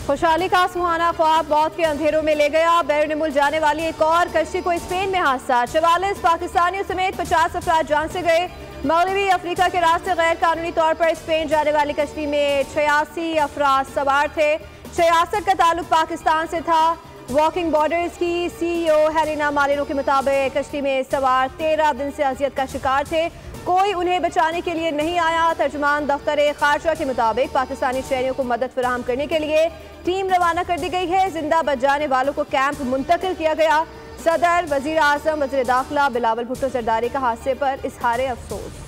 खुशहाली का सुहाना ख्वाब मौत के अंधेरों में ले गया। बैरून मुल्क जाने वाली एक और कश्ती को स्पेन में हादसा। 44 पाकिस्तानियों समेत 50 अफराद जान से गए। मगरबी अफ्रीका के रास्ते गैर कानूनी तौर पर स्पेन जाने वाली कश्ती में 86 अफराद सवार थे। 66 का ताल्लुक पाकिस्तान से था। वॉकिंग बॉर्डर्स की CEO हेलेना मालिनो के मुताबिक कश्ती में सवार 13 दिन से अजियत का शिकार थे। कोई उन्हें बचाने के लिए नहीं आया। तर्जुमान दफ्तर खारजा के मुताबिक पाकिस्तानी शहरियों को मदद फराहम करने के लिए टीम रवाना कर दी गई है। जिंदा बच जाने वालों को कैंप मुंतकिल किया गया। सदर, वजीर आजम, वजीर दाखिला बिलावल भुट्टो जरदारी का हादसे पर इजहार अफसोस।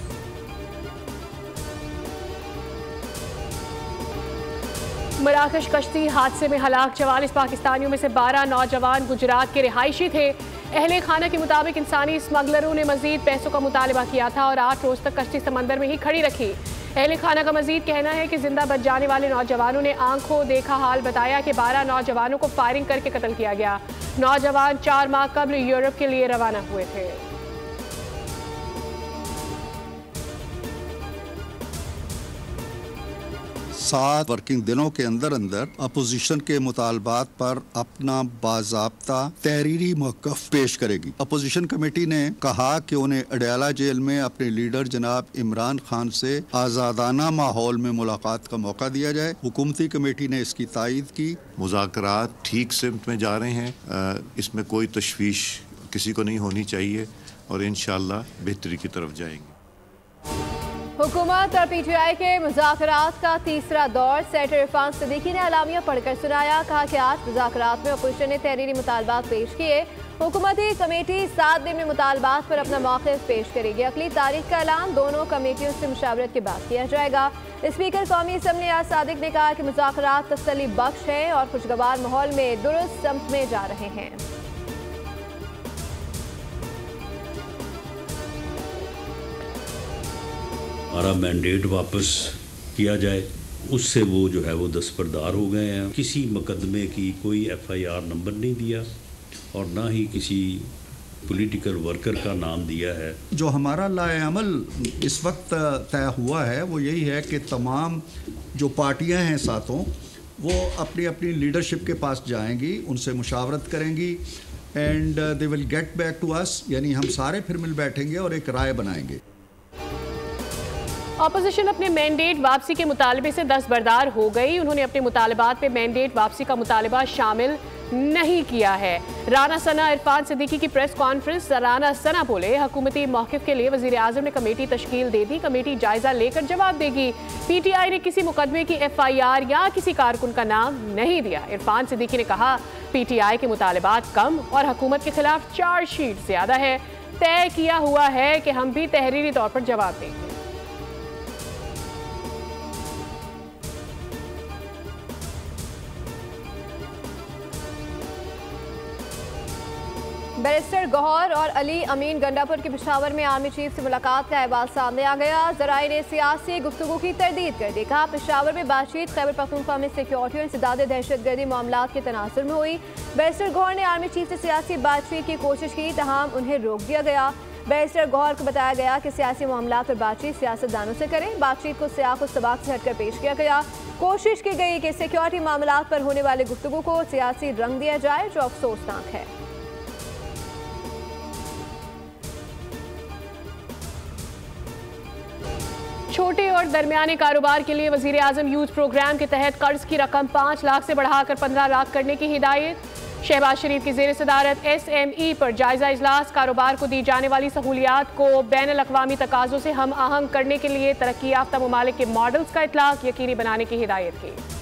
मराकश कश्ती हादसे में हलाक 44 पाकिस्तानियों में से 12 नौजवान गुजरात के रिहायशी थे। अहले खाना के मुताबिक इंसानी स्मगलरों ने मजीद पैसों का मुतालबा किया था और 8 रोज तक कश्ती समंदर में ही खड़ी रखी। अहले खाना का मजीद कहना है कि जिंदा बच जाने वाले नौजवानों ने आंखों देखा हाल बताया कि 12 नौजवानों को फायरिंग करके कत्ल किया गया। नौजवान 4 माह कबल यूरोप के लिए रवाना हुए थे। 7 वर्किंग दिनों के अंदर अंदर अपोजिशन के मुतालबात पर अपना बाज़ाब्ता तहरीरी मौक़िफ़ पेश करेगी। अपोजिशन कमेटी ने कहा कि उन्हें अडयाला जेल में अपने लीडर जनाब इमरान खान से आज़ादाना माहौल में मुलाकात का मौका दिया जाए। हुकूमती कमेटी ने इसकी तायीद की। मुज़ाकरात ठीक सिमत में जा रहे हैं, इसमें कोई तशवीश किसी को नहीं होनी चाहिए और इंशाअल्लाह बेहतरी की तरफ जाएंगे। हुकूमत और PTI के मुज़ाकरात का तीसरा दौर। सेनेटर इरफान सिद्दीकी ने अलामिया पढ़कर सुनाया। कहा कि आज मुज़ाकरात में अपोजिशन ने तहरीरी मुतालबात पेश किए। हुकूमती कमेटी 7 दिन में मुतालबात पर अपना मौक़िफ़ पेश करेगी। अगली तारीख का ऐलान दोनों कमेटियों से मुशावरत के बाद किया जाएगा। स्पीकर कौमी असम्बली यार सादिक ने कहा कि मुज़ाकरात तसल्ली बख्श हैं और खुशगवार माहौल में दुरुस्त समत में जा रहे हैं। हमारा मैंडेट वापस किया जाए, उससे वो जो है वो दस्तबरदार हो गए हैं। किसी मुकदमे की कोई FIR नंबर नहीं दिया और ना ही किसी पॉलिटिकल वर्कर का नाम दिया है। जो हमारा लाएअमल इस वक्त तय हुआ है वो यही है कि तमाम जो पार्टियां हैं सातों, वो अपनी अपनी लीडरशिप के पास जाएंगी, उनसे मुशावरत करेंगी and they will get back to us, यानी हम सारे फिर मिल बैठेंगे और एक राय बनाएंगे। अपोजिशन अपने मैंडेट वापसी के मुतालबे से दस्तबरदार हो गई। उन्होंने अपने मुतालबात में मैंडेट वापसी का मुतालबा शामिल नहीं किया है। राना सना इरफान सिद्दीकी की प्रेस कॉन्फ्रेंस। राना सना बोले, हुकूमती मौक़िफ़ के लिए वज़ीर आज़म ने कमेटी तश्कील दे दी, कमेटी जायजा लेकर जवाब देगी। PTI ने किसी मुकदमे की FIR या किसी कारकुन का नाम नहीं दिया। इरफान सिद्दीकी ने कहा PTI के मुतालबात कम और हुकूमत के खिलाफ चार्जशीट ज़्यादा है। तय किया हुआ है कि हम भी तहरीरी तौर पर जवाब देंगे। बैरिस्टर गौहर और अली अमीन गंडापुर के पेशावर में आर्मी चीफ से मुलाकात का अहवाल सामने आ गया। ज़राए ने सियासी गुफ्तगू की तरदीद कर दी। कहा पेशावर में बातचीत खैबर पख्तूनख्वा में सिक्योरिटी और इंसदाद दहशतगर्दी मामलात के तनासुर में हुई। बैरिस्टर गौहर ने आर्मी चीफ से सियासी बातचीत की कोशिश की, तमाम उन्हें रोक दिया गया। बैरिस्टर गौहर को बताया गया कि सियासी मामलात पर बातचीत सियासतदानों से करें। बातचीत को सियाक सबाक से हटकर पेश किया गया। कोशिश की गई कि सिक्योरिटी मामलात पर होने वाले गुफ्तगू को सियासी रंग दिया जाए, जो अफसोसनाक है। छोटे और दरमियाने कारोबार के लिए वज़ीर आज़म यूथ प्रोग्राम के तहत कर्ज की रकम 5 लाख से बढ़ाकर 15 लाख करने की हिदायत। शहबाज शरीफ की ज़ेर सदारत SME पर जायजा इजलास। कारोबार को दी जाने वाली सहूलियात को बैनुल-अक़वामी तकाज़ों से हम आहंग करने के लिए तरक्की याफ्ता ममालिक के मॉडल्स का इतलाक़ यकीनी बनाने की हिदायत की।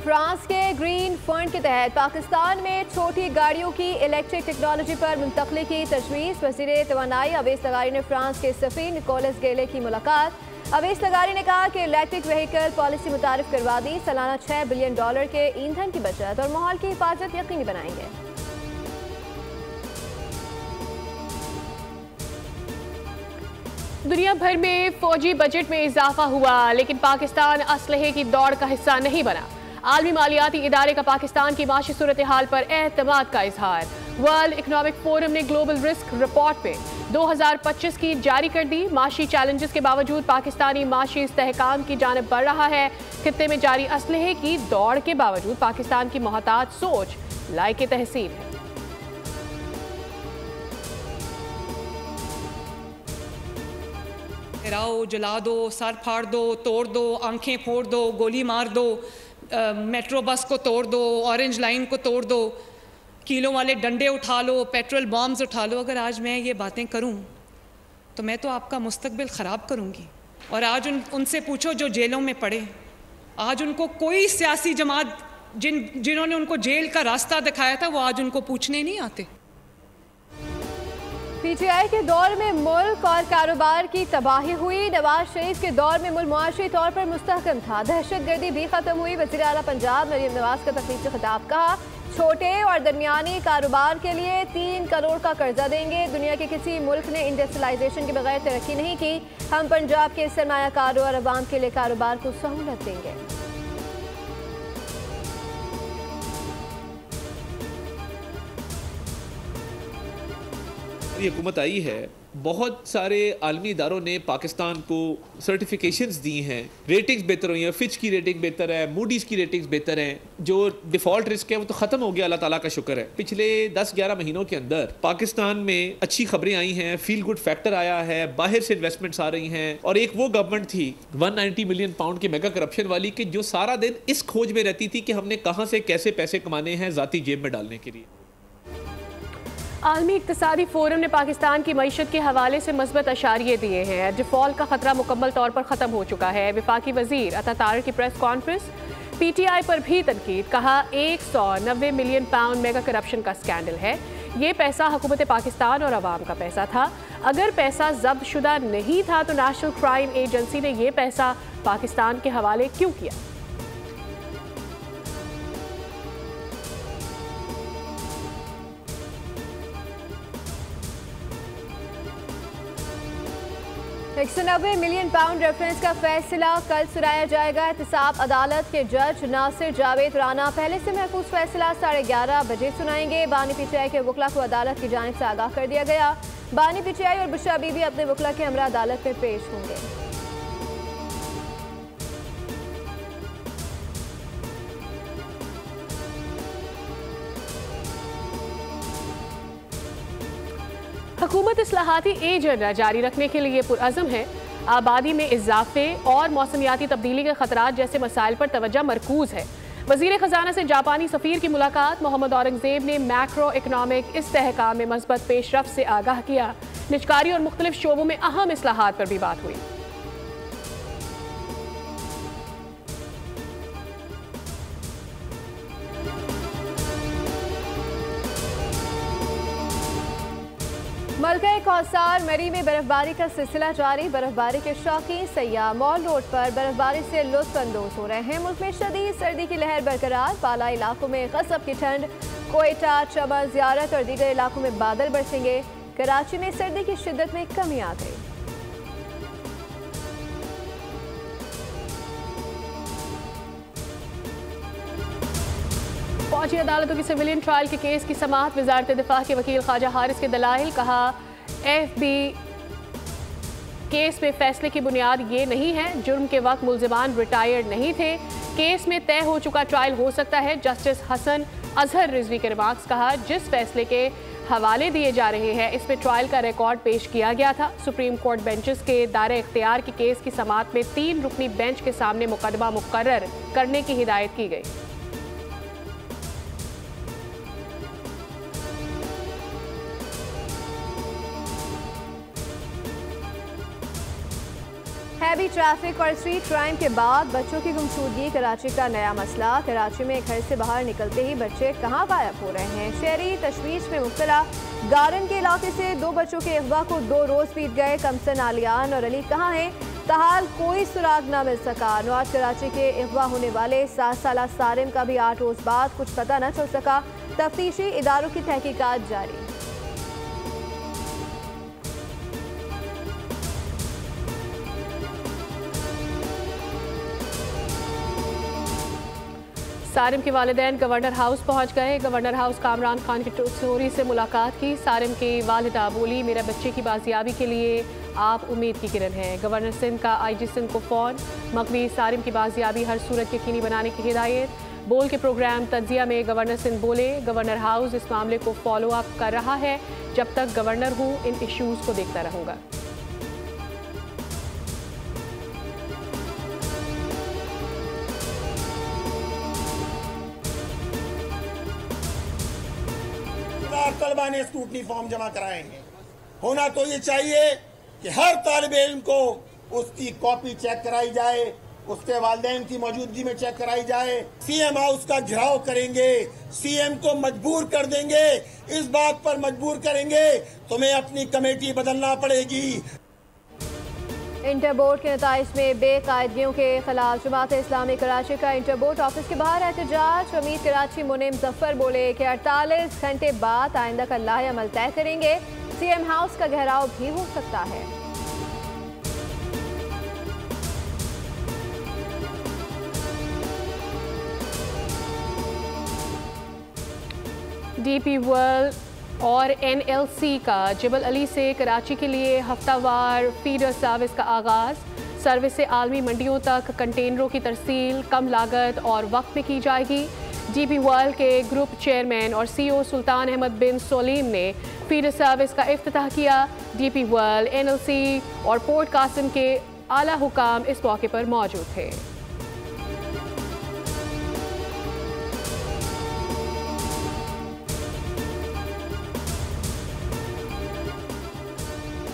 फ्रांस के ग्रीन फंड के तहत पाकिस्तान में छोटी गाड़ियों की इलेक्ट्रिक टेक्नोलॉजी पर मुंतकली की तजवीज़। वज़ीर तवानाई अवेस लगारी ने फ्रांस के सफ़ीर निकोलस गेले की मुलाकात। अवेस लगारी ने कहा कि इलेक्ट्रिक व्हीकल पॉलिसी मुतारिफ करवा दी, सालाना $6 बिलियन के ईंधन की बचत और माहौल की हिफाजत यकीनी बनाएंगे। दुनिया भर में फौजी बजट में इजाफा हुआ, लेकिन पाकिस्तान असलहे की दौड़ का हिस्सा नहीं बना। आलमी मालियाती इदारे का पाकिस्तान की माशी सूरत हाल पर एतमाद का इजहार। वर्ल्ड इकोनॉमिक फोरम ने ग्लोबल रिस्क रिपोर्ट पे 2025 की जारी कर दी। माशी चैलेंजेस के बावजूद पाकिस्तानी माशी इस्तेहकाम की जानिब बढ़ रहा है। खित्ते में जारी असलहे की दौड़ के बावजूद पाकिस्तान की मोहतात सोच लायके तहसीन है। गिराओ, जला दो, सर फाड़ दो, तोड़ दो, आंखें फोड़ दो, गोली मार दो, मेट्रो बस को तोड़ दो, ऑरेंज लाइन को तोड़ दो, कीलों वाले डंडे उठा लो, पेट्रोल बॉम्ब्स उठा लो। अगर आज मैं ये बातें करूं तो मैं तो आपका मुस्तकबिल ख़राब करूंगी। और आज उनसे पूछो जो जेलों में पड़े, आज उनको कोई सियासी जमात जिन्होंने उनको जेल का रास्ता दिखाया था वो आज उनको पूछने नहीं आते। पीटीआई के दौर में मुल्क और कारोबार की तबाही हुई। नवाज शरीफ के दौर में मुल्क मुआशी तौर पर मुस्तहकम था, दहशतगर्दी भी खत्म हुई। वज़ीर आला पंजाब मरीम नवाज का तकरीब से खिताब कहा, छोटे और दरमियानी कारोबार के लिए 3 करोड़ का कर्जा देंगे। दुनिया के किसी मुल्क ने इंडस्ट्रियलाइजेशन के बगैर तरक्की नहीं की। हम पंजाब के सरमायाकारों और अवाम के लिए कारोबार को सहूलत देंगे। ये हुकूमत आई है, बहुत सारे आलमी इदारों ने पाकिस्तान को सर्टिफिकेशंस दी हैं, रेटिंग्स बेहतर हुई हैं। फिच की रेटिंग बेहतर है, मूडीज़ की रेटिंग्स बेहतर हैं। जो डिफ़ॉल्ट रिस्क है वो तो ख़त्म हो गया, अल्लाह ताला का शुक्र है। पिछले 10-11 महीनों के अंदर पाकिस्तान में अच्छी खबरें आई हैं, फील गुड फैक्टर आया है, बाहर से इन्वेस्टमेंट्स आ रही हैं। और एक वो गवर्नमेंट थी 190 मिलियन पाउंड के मेगा करप्शन वाली, कि जो सारा दिन इस खोज में रहती थी कि हमने कहाँ से कैसे पैसे कमाने हैं ज़ाती जेब में डालने के लिए। आलमी इक्तिसादी फोरम ने पाकिस्तान की मईशत के हवाले से मस्बत अशारिये दिए हैं। डिफॉल्ट का खतरा मुकम्मल तौर पर ख़त्म हो चुका है। वफाकी वजीर अता तारिक की प्रेस कॉन्फ्रेंस। पीटीआई पर भी तनकीद, कहा 190 मिलियन पाउंड मेगा करप्शन का स्कैंडल है। ये पैसा हुकूमत पाकिस्तान और अवाम का पैसा था। अगर पैसा जब्त शुदा नहीं था तो नेशनल क्राइम एजेंसी ने यह पैसा पाकिस्तान के हवाले क्यों किया? £190 मिलियन रेफरेंस का फैसला कल सुनाया जाएगा। एहतसाब अदालत के जज नासिर जावेद राना पहले से महफूज फैसला 11:30 बजे सुनाएंगे। बानी पीटीआई के वकला को अदालत की जानिब से आगाह कर दिया गया। बानी पीटीआई और बुशरा बीबी अपने वकला के हमरा अदालत में पेश होंगे। हुकूमत इस्लाहाती एजेंडा जारी रखने के लिए पुरअज़म है। आबादी में इजाफे और मौसमियाती तब्दीली के खतरात जैसे मसाइल पर तवज्जो मरकूज है। वज़ीर ख़जाना से जापानी सफ़ीर की मुलाकात। मोहम्मद औरंगज़ेब ने मैक्रो इकनॉमिक इस्तेहकाम में मस्बत पेशरफ्त से आगाह किया। निजकारी और मुख्तलिफ शोबों में अहम इस्लाहात पर भी बात हुई। मलका कौसार मरी में बर्फबारी का सिलसिला जारी। बर्फबारी के शौकीन सयाह मॉल रोड पर बर्फबारी से लुत्फ अंदोज हो रहे हैं। मुल्क में शदीद सर्दी की लहर बरकरार। बाला इलाकों में गज़ब की ठंड। कोयटा, चमन, ज़ियारत और दीगर इलाकों में बादल बरसेंगे। कराची में सर्दी की शिद्दत में कमी आ गई। फौजी अदालतों की सिविलियन ट्रायल के केस की समाअत। वजारत दिफा के वकील ख्वाजा हारिस के दलाइल। कहा एफबी केस में फैसले की बुनियाद ये नहीं है। जुर्म के वक्त मुल्जिमान रिटायर्ड नहीं थे। केस में तय हो चुका ट्रायल हो सकता है। जस्टिस हसन अजहर रिजवी के रिमार्क्स। कहा जिस फैसले के हवाले दिए जा रहे हैं इसमें ट्रायल का रिकॉर्ड पेश किया गया था। सुप्रीम कोर्ट बेंचेस के दायरे इख्तियार की केस की समाअत में 3 रुकनी बेंच के सामने मुकदमा मुकर्रर करने की हिदायत की गई। हैवी ट्रैफिक और स्ट्रीट क्राइम के बाद बच्चों की गुमशुदगी कराची का नया मसला। कराची में घर से बाहर निकलते ही बच्चे कहां गायब हो रहे हैं। शहरी तशवीश में मुब्तला। गार्डन के इलाके से 2 बच्चों के अगवा को 2 रोज बीत गए। कमसन, आलियान और अली कहां हैं? ताहाल कोई सुराग न मिल सका। नॉर्थ कराची के अगवा होने वाले 7 साला सारिम का भी 8 रोज बाद कुछ पता न चल सका। तफ्तीशी इदारों की तहकीकात जारी। सारिम के वालिदैन गवर्नर हाउस पहुंच गए। गवर्नर हाउस कामरान खान की टोरी से मुलाकात की। सारिम की वालिदा बोली, मेरा बच्चे की बाजियाबी के लिए आप उम्मीद की किरण हैं। गवर्नर सिंध का IG सिंध को फ़ोन, मकवी सारिम की बाजियाबी हर सूरत यकीनी बनाने की हिदायत। बोल के प्रोग्राम तज्जिया में गवर्नर सिंध बोले, गवर्नर हाउस इस मामले को फॉलो अप कर रहा है। जब तक गवर्नर हूँ इन इश्यूज़ को देखता रहूँगा। तलबा ने स्क्रूटनी फॉर्म जमा कराएंगे। होना तो ये चाहिए कि हर तालिब इल्म को उसकी कॉपी चेक कराई जाए, उसके वालिदैन की मौजूदगी में चेक कराई जाए। CM हाउस का घेराव करेंगे, CM को मजबूर कर देंगे, इस बात पर मजबूर करेंगे तुम्हें अपनी कमेटी बदलना पड़ेगी। इंटर बोर्ड के नताइज में बेकायदगियों के खिलाफ जमात इस्लामी कराची का इंटर बोर्ड ऑफिस के बाहर एहतजाज। अमीर कराची मुनीम जफर बोले कि 48 घंटे बाद आइंदा का लाहेअमल तय करेंगे। CM हाउस का घेराव भी हो सकता है। DP वर्ल्ड और NLC का जबल अली से कराची के लिए हफ्तावार फीडर सर्विस का आगाज़। सर्विस से आलमी मंडियों तक कंटेनरों की तरसील कम लागत और वक्त में की जाएगी। DP वर्ल्ड के ग्रुप चेयरमैन और CEO सुल्तान अहमद बिन सोलीम ने फीडर सर्विस का इफ्तिताह किया। DP वर्ल्ड, NLC और पोर्ट कासिम के आला हुकाम इस मौके पर मौजूद थे।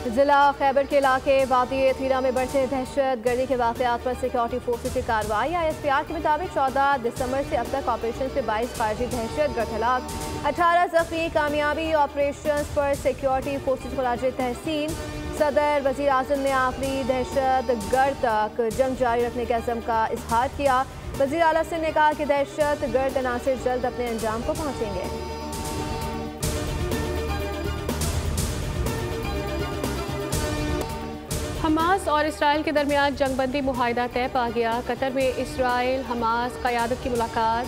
जिला खैबर के इलाके वादी थीरा में बढ़ते दहशत गर्दी के वाक़यात पर सिक्योरिटी फोर्सेज की कार्रवाई। ISPR के मुताबिक 14 दिसंबर से अब तक ऑपरेशन से 22 खारजी दहशत गर्द हलाक, 18 जख्मी। कामयाबी ऑपरेशन पर सिक्योरिटी फोर्सेज को राज तहसीन। सदर वज़ीर आज़म ने आखिरी दहशत गर्द तक जंग जारी रखने के अज़म का इजहार किया। वज़ीर आला सिंह ने कहा कि दहशत गर्द अनासिर जल्द अपने अंजाम को पहुँचेंगे। हमास और इसराइल के दरमियान जंगबंदी मुआहिदा तय पा गया। कतर में इसराइल हमास क़यादत की मुलाकात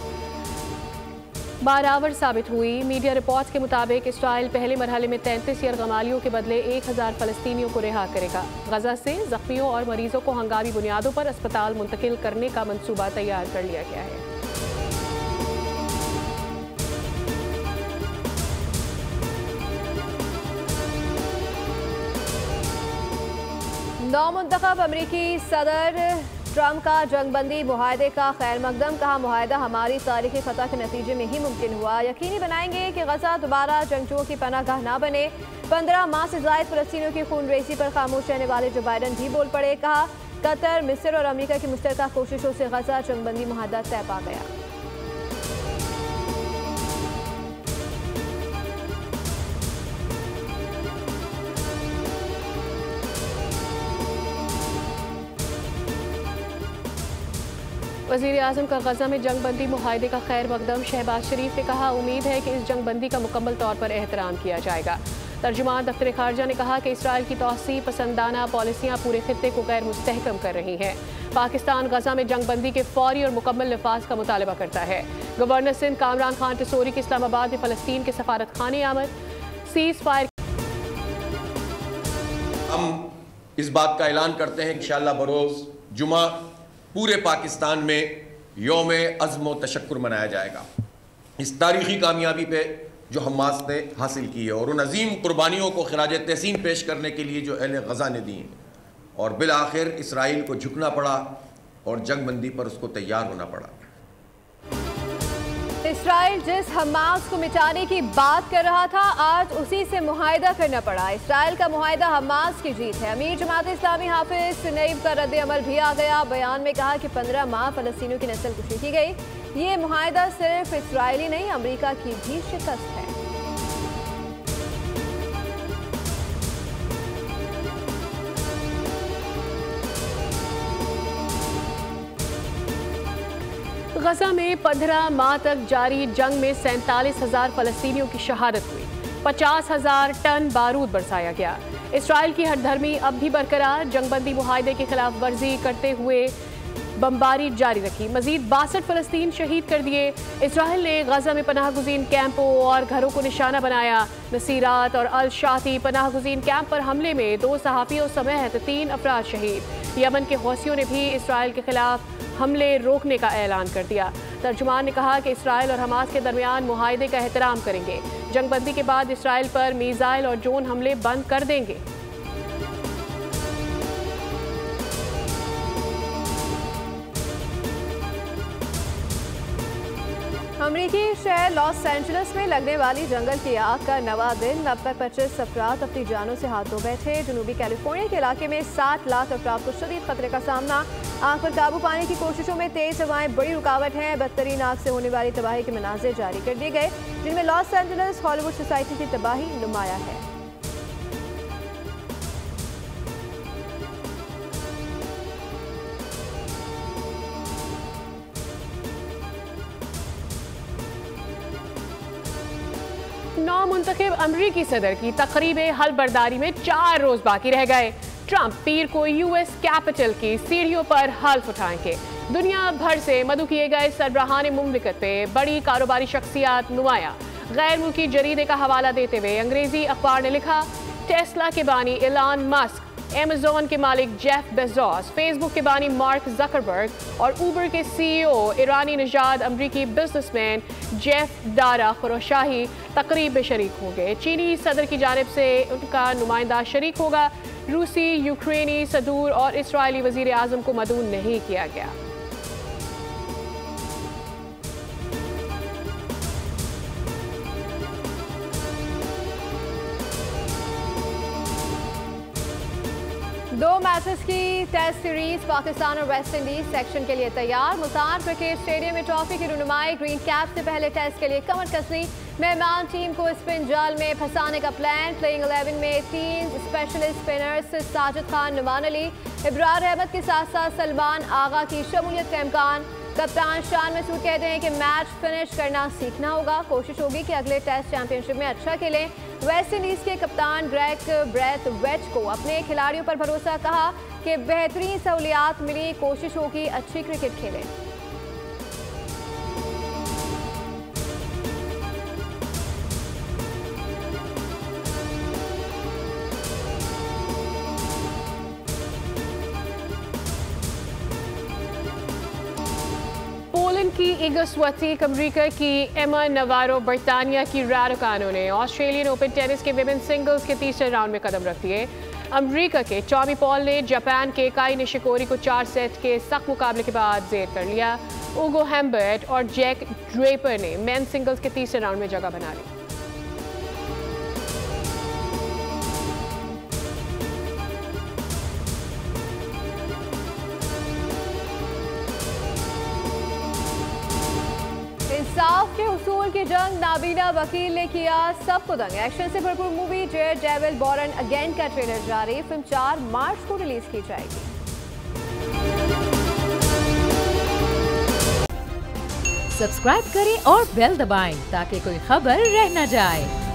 बारावर साबित हुई। मीडिया रिपोर्ट्स के मुताबिक इसराइल पहले मरहले में 33 यरगमालियों के बदले 1000 फ़लस्तीनियों को रिहा करेगा। गजा से ज़ख्मियों और मरीजों को हंगामी बुनियादों पर अस्पताल मुंतकिल करने का मंसूबा तैयार कर लिया गया है। नौमुंतखब अमरीकी सदर ट्रंप का जंगबंदी मुआहदे का खैर मकदम। कहा, मुआहदा हमारी तारीखी फतह के नतीजे में ही मुमकिन हुआ। यकीनी बनाएंगे कि गजा दोबारा जंगजुओं की पनाहगाह ना बने। 15 माह से ज़ायद फ़लस्तीनियों की खून रेजी पर खामोश रहने वाले जो बाइडन भी बोल पड़े। कहा, कतर, मिस्र और अमरीका की मुश्तरका कोशिशों से गजा जंगबंदी मुआहदा तय पा गया। वज़ीर आज़म का गजा में जंगबंदी मुआहदे का खैर मकदम। शहबाज शरीफ ने कहा, उम्मीद है कि इस जंगबंदी का मुकम्मल तौर पर एहतराम किया जाएगा। तर्जुमान दफ्तर खारजा ने कहा कि इसराइल की तौसी पसंदाना पॉलिसियाँ पूरे खित्ते को गैर मुस्तहकम कर रही हैं। पाकिस्तान गजा में जंगबंदी के फौरी और मुकम्मल नफाज का मुतालबा करता है। गवर्नर सिंध कामरान खान टसोरी की इस्लामाबाद में फ़लस्तीन के सफारत खाने आमद। Seize fire. हम इस बात का ऐलान करते हैं कि इंशाअल्लाह बरोज़ जुमा पूरे पाकिस्तान में यौम अज़्म व तशक्कुर मनाया जाएगा। इस तारीख़ी कामयाबी पे जो हमास ने हासिल की है और उन अजीम कुर्बानियों को खिराज तहसीन पेश करने के लिए जो अहले गज़ा ने दी और बिल आखिर इसराइल को झुकना पड़ा और जंगबंदी पर उसको तैयार होना पड़ा। इसराइल जिस हमास को मिटाने की बात कर रहा था, आज उसी से मुआहिदा करना पड़ा। इसराइल का मुआहिदा हमास की जीत है। अमीर जमात इस्लामी हाफिज सुनैब का रद्द अमल भी आ गया। बयान में कहा कि 15 माह फ़लस्तीनियों की नस्ल कुशी की गई। ये मुआहिदा सिर्फ इसराइली नहीं, अमरीका की भी शिकस्त है। गजा में 15 माह तक जारी जंग में 47,000 फ़लस्तीनियों की शहादत हुई। 50,000 टन बारूद बरसाया गया। इसराइल की हठधर्मी अब भी बरकरार। जंगबंदी मुआहिदे की खिलाफ वर्जी करते हुए बमबारी जारी रखी। मजीद 62 फलस्तीन शहीद कर दिए। इसराइल ने गजा में पनाह गुज़ीन कैंपों और घरों को निशाना बनाया। नसीरात और अल शाती पनाह गुज़ीन कैंप पर हमले में 2 सहाफ़ियों समेत 3 अफराद शहीद। यमन के हौसियों ने भी इसराइल के खिलाफ हमले रोकने का ऐलान कर दिया। तर्जुमान ने कहा कि इसराइल और हमास के दरमियान मुआहदे का एहतराम करेंगे। जंगबंदी के बाद इसराइल पर मीज़ाइल और ड्रोन हमले बंद कर देंगे। अमरीकी शहर लॉस एंजलिस में लगने वाली जंगल की आग का नवा दिन। अब तक 25 अफराद अपनी जानों से हाथ धो बैठे। जनूबी कैलिफोर्निया के इलाके में 60 लाख अफराद को शदीद खतरे का सामना। आग पर काबू पाने की कोशिशों में तेज हवाएं बड़ी रुकावट हैं। बदतरीन आग से होने वाली तबाही के मनाज़िर जारी कर दिए गए, जिनमें लॉस एंजलिस हॉलीवुड सोसाइटी की तबाही नुमाया है। नौमुंतखब अमरीकी सदर की तकरीब हलबरदारी में 4 रोज बाकी रह गए। ट्रंप पीर को यूएस कैपिटल की सीढ़ियों पर हल्फ उठाएंगे। दुनिया भर से मदऊ किए गए सरबराहान मुमलिकत पे बड़ी कारोबारी शख्सियात नुमाया। गैर मुल्की जरीदे का हवाला देते हुए अंग्रेजी अखबार ने लिखा, टेस्ला के बानी इलान मस्क, अमेज़न के मालिक जेफ बेजोस, फेसबुक के बानी मार्क ज़करबर्ग और उबर के सीईओ ईरानी निजाद अमरीकी बिजनेसमैन जेफ दारा खुरोशाही तकरीब में शरीक होंगे। चीनी सदर की जानिब से उनका नुमाइंदा शरीक होगा। रूसी, यूक्रेनी सदूर और इसराइली वज़ीर आज़म को मदऊ नहीं किया गया। दो मैचेस की टेस्ट सीरीज पाकिस्तान और वेस्ट इंडीज सेक्शन के लिए तैयार। मुल्तान क्रिकेट स्टेडियम में ट्रॉफी की रुनुमाई। ग्रीन कैप से पहले टेस्ट के लिए कमर कसनी। मेहमान टीम को स्पिन जाल में फंसाने का प्लान। प्लेइंग 11 में 3 स्पेशलिस्ट स्पिनर्स साजिद खान, नुमान अली, इब्रार अहमद के साथ साथ सलमान आगा की शमूलियत का इम्कान। कप्तान शान मसूद कहते हैं कि मैच फिनिश करना सीखना होगा। कोशिश होगी कि अगले टेस्ट चैंपियनशिप में अच्छा खेलें। वेस्ट इंडीज के कप्तान ग्रेग ब्रैथवेट को अपने खिलाड़ियों पर भरोसा, कहा कि बेहतरीन सहूलियात मिली, कोशिश होगी अच्छी क्रिकेट खेलें। पोलैंड की इगा स्विएटेक, अमेरिका की एमा नवारो, बर्तानिया की राडुकानो ने ऑस्ट्रेलियन ओपन टेनिस के विमेन सिंगल्स के तीसरे राउंड में कदम रख दिए। अमेरिका के टॉमी पॉल ने जापान के काई निशिकोरी को 4 सेट के सख्त मुकाबले के बाद जेर कर लिया। उगो हेम्बर्ट और जैक ड्रेपर ने मेन सिंगल्स के तीसरे राउंड में जगह बना ली। इंसाफ के हुसूल की जंग, नाबीना वकील ने किया सबको दंग। एक्शन से भरपूर movie Daredevil Born Again का ट्रेलर जारी। फिल्म 4 मार्च को रिलीज की जाएगी। सब्सक्राइब करें और बेल दबाएं ताकि कोई खबर रह न जाए।